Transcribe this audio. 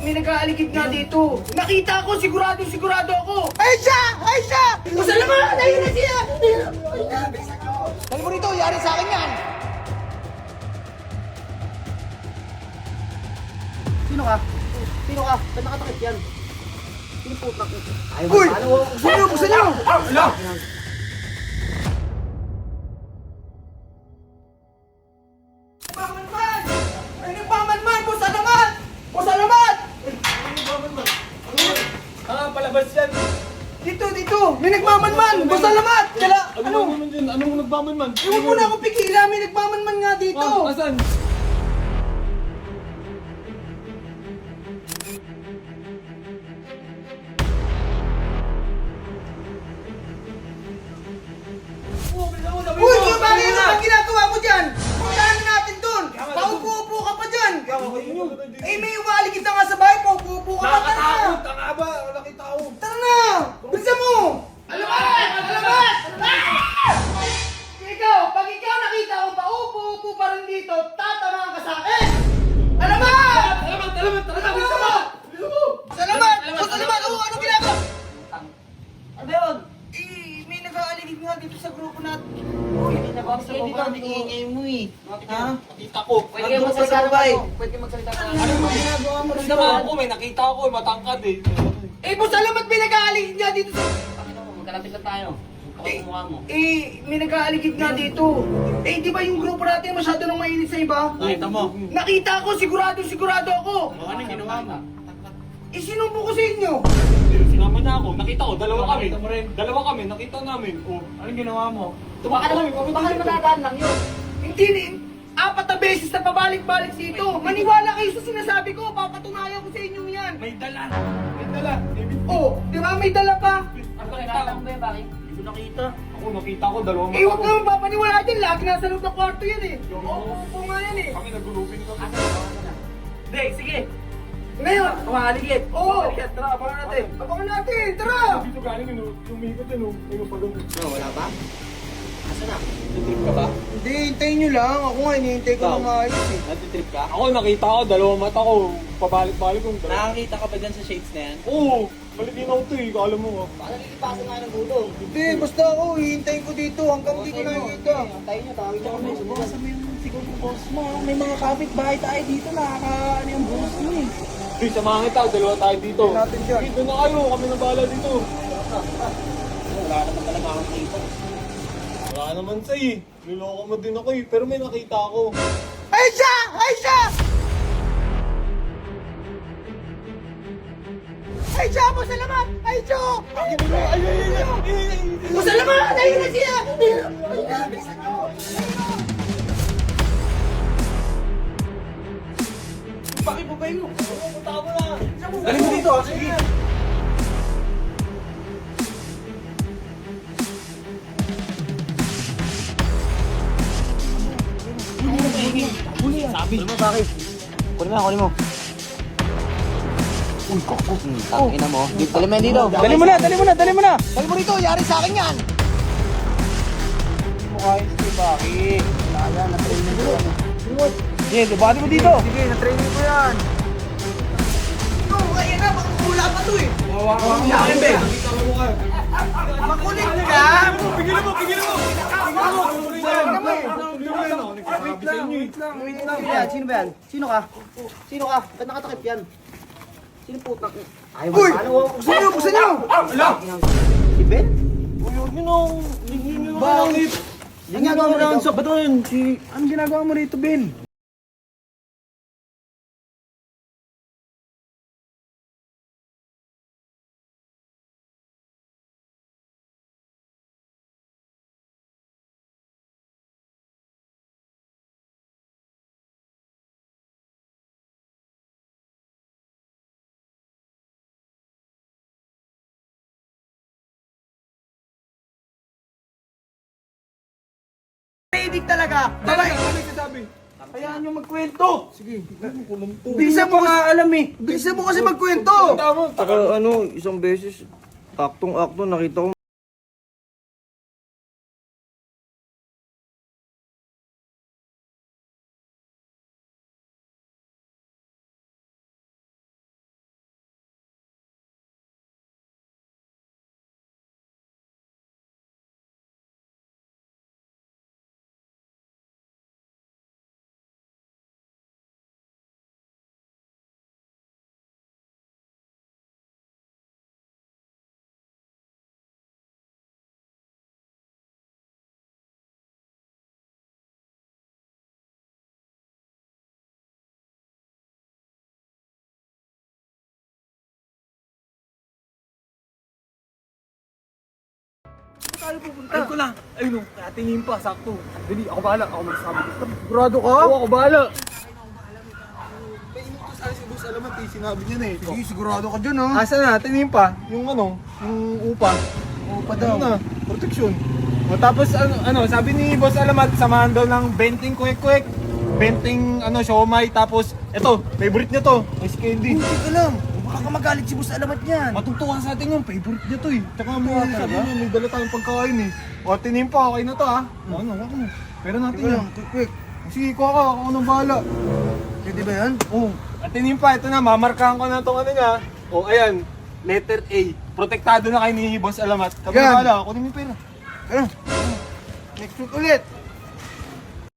may nag-aaligid nga dito. Nakita ko, sigurado ako. Ay siya! Ay siya! Masalamat! Ayun na siya! Dali mo rito, yari sa akin yan. Sino ka? Sino ka? Ba't nakatakit yan? Sino putak? Uy! Buksan niyo! Ala! Palabas yan! Dito! May nagmamanman! Basta lamat! Kala, ano? Anong nagmamanman? Iwan mo na ako pigila! May nagmamanman nga dito! Asan? Uy! Bakit ano ang ginagawa mo dyan? Puntahan na natin dun! Paupo-upo ka pa dyan! Eh may umaligid na nga sa bahay! Paupo-upo ka pa! Tara na! Ang aba! Nakita ko! Tara na! Bilisan mo! Alamat! Alamat! Ikaw! Pag ikaw nakita ko paupo-upo pa rin dito, tatamaan ka sa akin! Alamat! Alamat! Tara na! Bilisan mo! Salamat! Salamat! Ano ginagawa? Ano yun? Eh, may nag-aaligid nga dito sa grupo natin. Uy, nababas kayo dito. Ang ingay mo eh. Ha? Nakita ko! Pwede kayo magsalita ng ano? Pwede kayo magsalita ng ano? Ano ginagawa mo rin Naman ako, may nakita ko, matangkad eh. Eh, po salamat may nag-aaligid nga dito sa... Pakita mo, magkalapit na tayo. Kapag mukha mo. Eh, may nag-aaligid nga dito. Eh, di ba yung grupo natin masyado nang mainit sa iba? Nakita mo? Nakita ko, sigurado ako. Anong ginawa mo? Eh, sinubo ko sa inyo. Sinama na ako, nakita ko, dalawa kami. Dalawa kami, nakita namin. Oh, anong ginawa mo? Baka naman madadaan lang yun. Hindi, apat na beses na pabalik-balik dito. Maniwala kayo sa sinasabi ko, papatunayan ko sa inyo yan. May dala! May dala! Oh, di ba may dala pa? Ano ba nakita mo ba yan, bakit? Hindi ko nakita. Ako nakita ko, dalawa Eh, huwag naman papaniwala dyan. Lagi nasa loob ng kwarto yan eh. Oo, nga yan eh. Kami nagulupin kami. Hindi, sige. Ngayon, Kumahaligid. Oo. Kumahaligid. Tara, abangan natin. abangan natin, tara! Dito galing, lumikot yun, yung pagod. Wala ba? Asa na? Trip ka ba? Hindi, hintayin nyo lang. Ako nga, hinihintay ko Ikaw? na maayos eh. Natitrip ka? Ako nakita ko, dalawang mata ko, pabalik-balik kong dalawa. Nakakita ka ba dyan sa shades na yan? Oo, malinaw to eh, alam mo nga. Baka nalilipasan nga ng gulong. Hindi, basta ako, hihintayin ko dito hanggang di ko nakikita. Tayo nyo, tawagin nyo kami. Basta mo yung siguro boss mo. May mga kapitbahay tayo dito. Nakaka-ano yung boss mo eh. Hey, samahan kita, dalawa tayo dito. Natin dyan. Dito na kayo, kami na bahala dito. Wala naman talaga akong dito. Wala naman sa eh, niloko mo din ako eh, pero may nakita ako. Ay siya! Ay siya! Ay siya! Masalamat! Ay siya! Masalamat! Ayun na siya! Bakit mo ba yun? Tama na! Dali mo dito, sige. Sabi. Ano bakit? Kunin mo. Uy, koko. Tangina mo. Dali mo yan dito. Dali mo na! Dali mo rito, yari sa akin yan! Ayos si Baki. Wala yan, na-training ko yan. Sige, dubati mo dito. Sige, na-training ko yan. Oo, ayan na, makakula pa to eh. Yakin, be. Makulit ka! Pigilan mo! Sino ba yan? Sino ka? Sino ka? Ba't nakatakip yan? Sino putak? Ay, Uy! paano? Buksan niyo! Ala! Si Ben? Huwag nyo nang... Ligyan nyo Bakit? Ang ginagawa mo rito? Ba't yun? Anong ginagawa mo rito, Ben? Pwede talaga. Babay. Ano nagsasabi? Hayaan nyo magkwento. Sige, kulang to. Bilisan mo nga alam eh. Bilisan mo kasi magkwento. Tama. Isang beses, aktong-akto, nakita ko tayo pupunta? Ayun ko na. Ayun o, tingin pa, sakto. Dali, ako bahala. Ako magsasabi. Sigurado ka? Oo, ako bahala. May inutos si Boss Alamat eh, sinabi niya na eh. Sige, sigurado ka dyan, ha? Asa na, tingin pa. Yung ano, yung upa. Upa Ano na, protection. O, tapos sabi ni Boss Alamat, samahan daw ng benting kwek-kwek. Benting siomay. Tapos, eto, favorite niya to. Ice candy. Hindi ko alam. Baka ka magalit si Boss Alamat niyan. Matutuwa sa atin yung favorite niya to eh. Tsaka may Matutuwa sabi talaga? niya, may dala tayong pagkain eh. O, tinim pa, okay na to ha. O, ano, wag mo. Pero natin Sige yan. lang, quick. Sige, kuha ka, ako nang bahala. Pwede ba yan? Oo. At tinim pa, ito na, mamarkahan ko na itong niya. O, ayan, letter A. Protektado na kayo ni Boss Alamat. Kami Yan. bahala, kunin mo yung pera. Next week ulit.